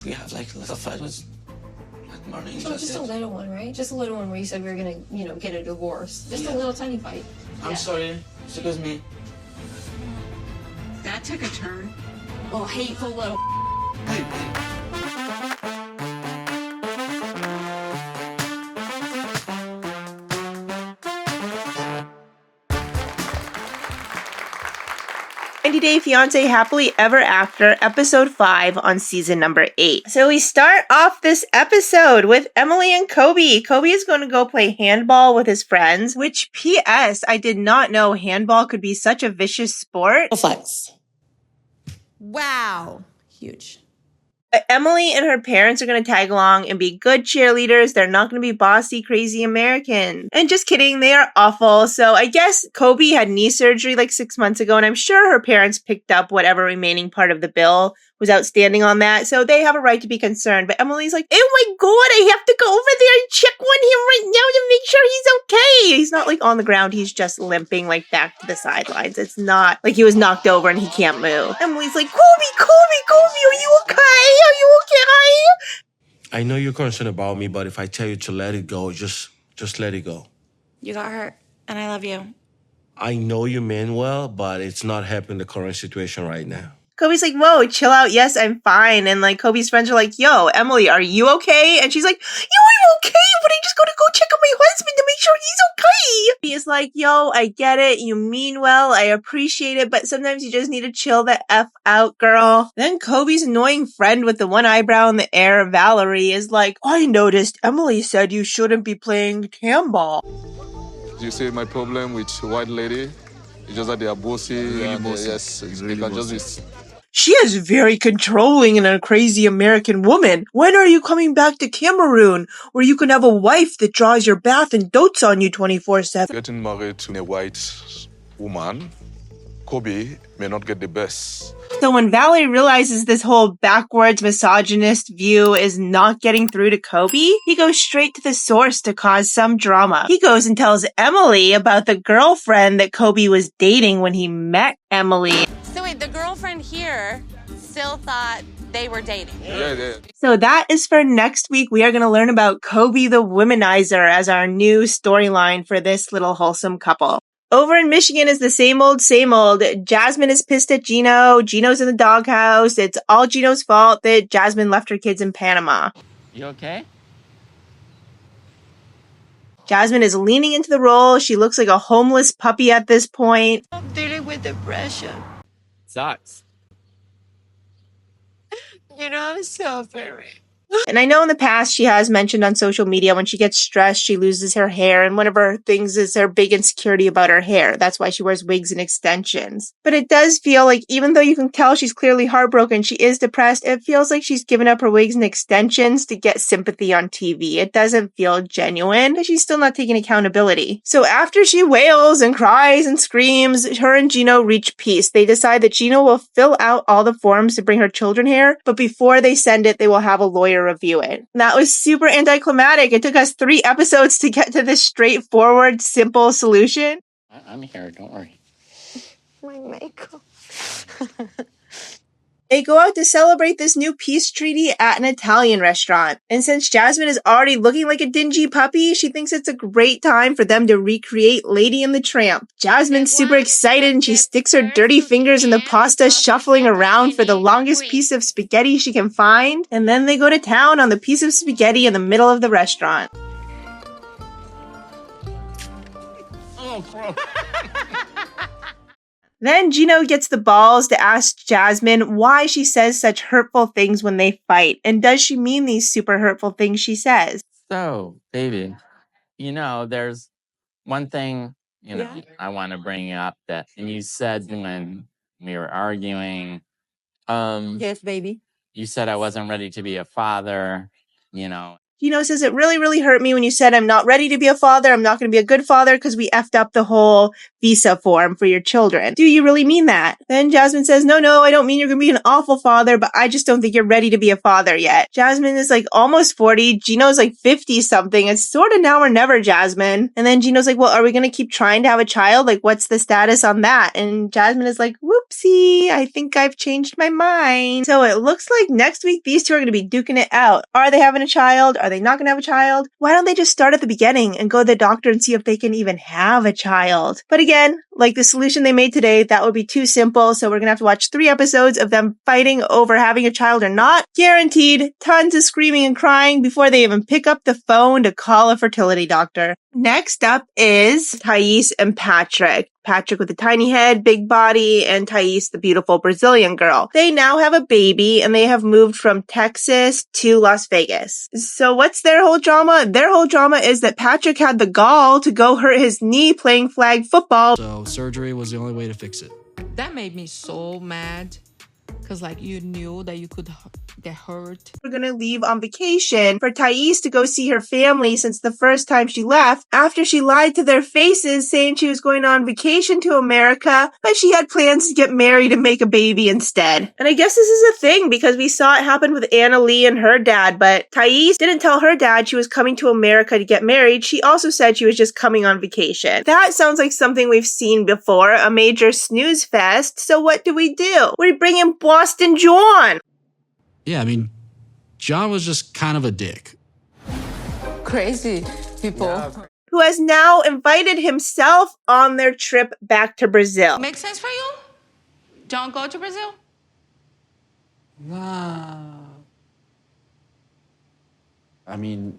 We have like a little fight with morning. Oh, just a little one, right? Just a little one where you said we were gonna, get a divorce. Just a little tiny fight. I'm sorry. Excuse me. That took a turn. Oh, hateful little. Day Fiancé Happily Ever After, episode 5 on season number 8. So we start off this episode with Emily and Kobe. Kobe is going to go play handball with his friends, which, P.S., I did not know handball could be such a vicious sport. Flex. Wow. Huge. Emily and her parents are going to tag along and be good cheerleaders. They're not going to be bossy, crazy Americans. And just kidding, they are awful. So I guess Kobe had knee surgery like 6 months ago, and I'm sure her parents picked up whatever remaining part of the bill was outstanding on that. So they have a right to be concerned. But Emily's like, oh my God, I have to go over there and check on him right now to make sure he's okay. He's not like on the ground. He's just limping like back to the sidelines. It's not like he was knocked over and he can't move. Emily's like, Kobe, are you okay? Are you okay? I know you're concerned about me, but if I tell you to let it go, just let it go. You got hurt, and I love you. I know you mean well, but it's not helping the current situation right now. Kobe's like, whoa, chill out. Yes, I'm fine. And like Kobe's friends are like, yo, Emily, are you okay? And she's like, yo, I'm okay, but I just gotta go check on my husband to make sure he's okay. He is like, yo, I get it. You mean well. I appreciate it. But sometimes you just need to chill the F out, girl. Then Kobe's annoying friend with the one eyebrow in the air, Valerie, is like, I noticed Emily said you shouldn't be playing handball. Do you see my problem with white lady? It's just that they are bossy. Really bossy. Yes, Really they can bossy. just be. She is very controlling and a crazy American woman. When are you coming back to Cameroon, where you can have a wife that draws your bath and dotes on you 24/7? Getting married to a white woman, Kobe may not get the best. So when Valerie realizes this whole backwards misogynist view is not getting through to Kobe, he goes straight to the source to cause some drama. He goes and tells Emily about the girlfriend that Kobe was dating when he met Emily. So wait, the girlfriend here still thought they were dating. Yeah. So that is for next week. We are going to learn about Kobe the Womanizer as our new storyline for this little wholesome couple. Over in Michigan is the same old, same old. Jasmine is pissed at Gino. Gino's in the doghouse. It's all Gino's fault that Jasmine left her kids in Panama. You okay? Jasmine is leaning into the role. She looks like a homeless puppy at this point. I'm dealing with depression. Sucks. I'm suffering. And I know in the past she has mentioned on social media when she gets stressed, she loses her hair. And one of her things is her big insecurity about her hair. That's why she wears wigs and extensions. But it does feel like even though you can tell she's clearly heartbroken, she is depressed, it feels like she's given up her wigs and extensions to get sympathy on TV. It doesn't feel genuine, but she's still not taking accountability. So after she wails and cries and screams, her and Gino reach peace. They decide that Gino will fill out all the forms to bring her children here, but before they send it, they will have a lawyer review it. That was super anticlimactic. It took us 3 episodes to get to this straightforward, simple solution. I'm here, don't worry. My makeup. They go out to celebrate this new peace treaty at an Italian restaurant. And since Jasmine is already looking like a dingy puppy, she thinks it's a great time for them to recreate Lady and the Tramp. Jasmine's super excited and she sticks her dirty fingers in the pasta, shuffling around for the longest piece of spaghetti she can find. And then they go to town on the piece of spaghetti in the middle of the restaurant. Oh, gross. Then Gino gets the balls to ask Jasmine why she says such hurtful things when they fight. And does she mean these super hurtful things she says? So, baby, there's one thing, I want to bring up that you said when we were arguing. Yes, baby. You said I wasn't ready to be a father, Gino says, it really, really hurt me when you said I'm not ready to be a father. I'm not going to be a good father because we effed up the whole visa form for your children. Do you really mean that? Then Jasmine says, no, I don't mean you're going to be an awful father, but I just don't think you're ready to be a father yet. Jasmine is like almost 40. Gino's like 50 something. It's sort of now or never, Jasmine. And then Gino's like, well, are we going to keep trying to have a child? Like, what's the status on that? And Jasmine is like, whoopsie, I think I've changed my mind. So it looks like next week these two are going to be duking it out. Are they having a child? Are they not going to have a child? Why don't they just start at the beginning and go to the doctor and see if they can even have a child? But again, like the solution they made today, that would be too simple. So we're going to have to watch 3 episodes of them fighting over having a child or not. Guaranteed tons of screaming and crying before they even pick up the phone to call a fertility doctor. Next up is Taise and Patrick. Patrick with the tiny head, big body, and Taise, the beautiful Brazilian girl. They now have a baby and they have moved from Texas to Las Vegas. So what's their whole drama? Their whole drama is that Patrick had the gall to go hurt his knee playing flag football. So surgery was the only way to fix it. That made me so mad. Because, like, you knew that you could get hurt. We're going to leave on vacation for Taise to go see her family since the first time she left, after she lied to their faces saying she was going on vacation to America, but she had plans to get married and make a baby instead. And I guess this is a thing because we saw it happen with Anna Lee and her dad, but Taise didn't tell her dad she was coming to America to get married. She also said she was just coming on vacation. That sounds like something we've seen before, a major snooze fest. So what do? We bring in Boston John. Yeah, I mean, John was just kind of a dick. Crazy people. Yeah. Who has now invited himself on their trip back to Brazil. Makes sense for you? Don't go to Brazil? Wow. I mean,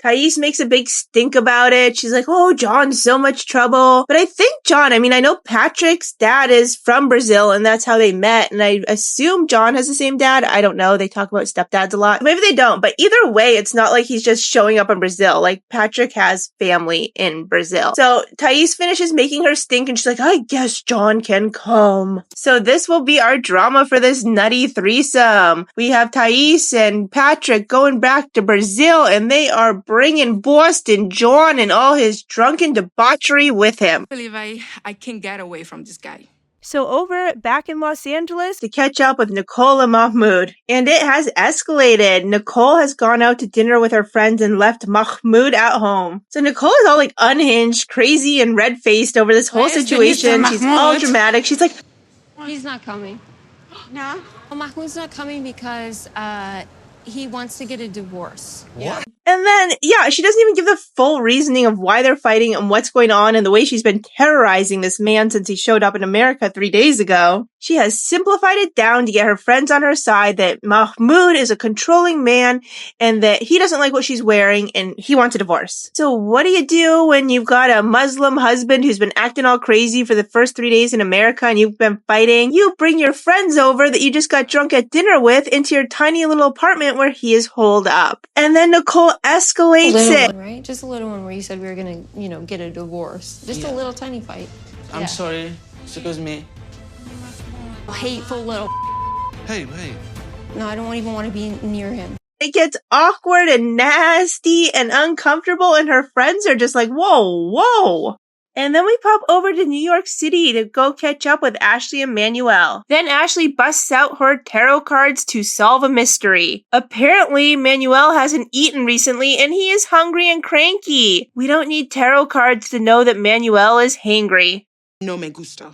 Taise makes a big stink about it. She's like, oh, John's so much trouble. But I think John, I know Patrick's dad is from Brazil and that's how they met. And I assume John has the same dad. I don't know. They talk about stepdads a lot. Maybe they don't. But either way, it's not like he's just showing up in Brazil. Like Patrick has family in Brazil. So Taise finishes making her stink and she's like, I guess John can come. So this will be our drama for this nutty threesome. We have Taise and Patrick going back to Brazil and they are bringing Boston John and all his drunken debauchery with him. I believe I can get away from this guy. So back in Los Angeles to catch up with Nicole and Mahmoud. And it has escalated. Nicole has gone out to dinner with her friends and left Mahmoud at home. So Nicole is all like unhinged, crazy, and red-faced over this whole situation. She's all dramatic. She's like, He's not coming. No? Well, Mahmoud's not coming because he wants to get a divorce. What? and then, yeah, she doesn't even give the full reasoning of why they're fighting and what's going on and the way she's been terrorizing this man since he showed up in America 3 days ago. She has simplified it down to get her friends on her side that Mahmoud is a controlling man and that he doesn't like what she's wearing and he wants a divorce. So what do you do when you've got a Muslim husband who's been acting all crazy for the first 3 days in America and you've been fighting? You bring your friends over that you just got drunk at dinner with into your tiny little apartment where he is holed up. And then Nicole escalates it. One, right? Just a little one where you said we were gonna, get a divorce. Just a little tiny fight. I'm sorry. Excuse me. Hateful little. Hey. No, I don't even want to be near him. It gets awkward and nasty and uncomfortable and her friends are just like, whoa. And then we pop over to New York City to go catch up with Ashley and Manuel. Then Ashley busts out her tarot cards to solve a mystery. Apparently, Manuel hasn't eaten recently and he is hungry and cranky. We don't need tarot cards to know that Manuel is hangry. No me gusta.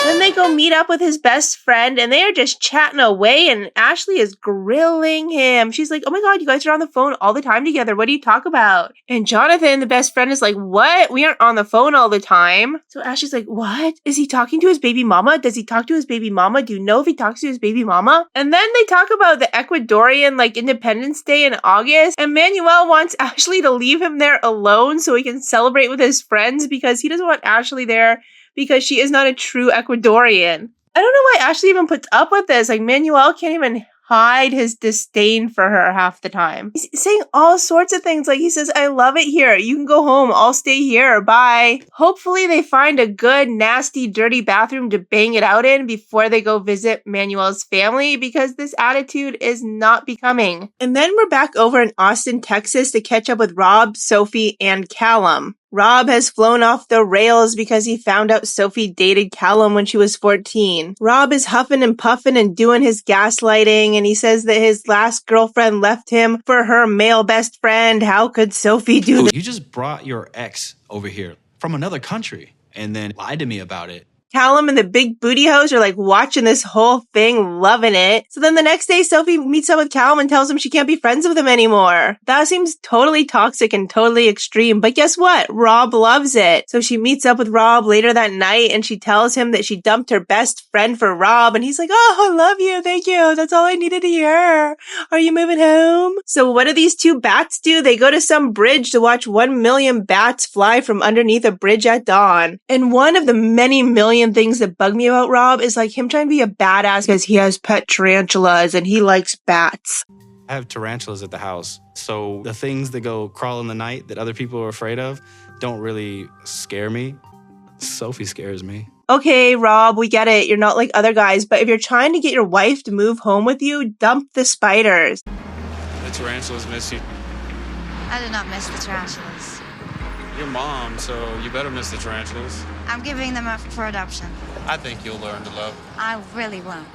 Then they go meet up with his best friend and they are just chatting away and Ashley is grilling him. She's like, oh my god, you guys are on the phone all the time together. What do you talk about? And Jonathan, the best friend, is like, what? We aren't on the phone all the time. So Ashley's like, what? Is he talking to his baby mama? Does he talk to his baby mama? Do you know if he talks to his baby mama? And then they talk about the Ecuadorian Independence Day in August and Manuel wants Ashley to leave him there alone so he can celebrate with his friends because he doesn't want Ashley there because she is not a true Ecuadorian. I don't know why Ashley even puts up with this. Manuel can't even hide his disdain for her half the time. He's saying all sorts of things. Like he says, I love it here. You can go home. I'll stay here. Bye. Hopefully they find a good, nasty, dirty bathroom to bang it out in before they go visit Manuel's family, because this attitude is not becoming. And then we're back over in Austin, Texas to catch up with Rob, Sophie, and Callum. Rob has flown off the rails because he found out Sophie dated Callum when she was 14. Rob is huffing and puffing and doing his gaslighting, and he says that his last girlfriend left him for her male best friend. How could Sophie do this? You just brought your ex over here from another country and then lied to me about it. Callum and the big booty hoes are like watching this whole thing, loving it. So then the next day, Sophie meets up with Callum and tells him she can't be friends with him anymore. That seems totally toxic and totally extreme. But guess what? Rob loves it. So she meets up with Rob later that night and she tells him that she dumped her best friend for Rob. And he's like, oh, I love you. Thank you. That's all I needed to hear. Are you moving home? So what do these two bats do? They go to some bridge to watch 1 million bats fly from underneath a bridge at dawn. And one of the many million things that bug me about Rob is like him trying to be a badass because he has pet tarantulas and he likes bats. I have tarantulas at the house, so the things that go crawl in the night that other people are afraid of don't really scare me. Sophie scares me. Okay, Rob, we get it. You're not like other guys, but if you're trying to get your wife to move home with you, dump the spiders. The tarantulas miss you. I do not miss the tarantulas. Your mom, so you better miss the tarantulas. I'm giving them up for adoption. I think you'll learn to love. I really won't.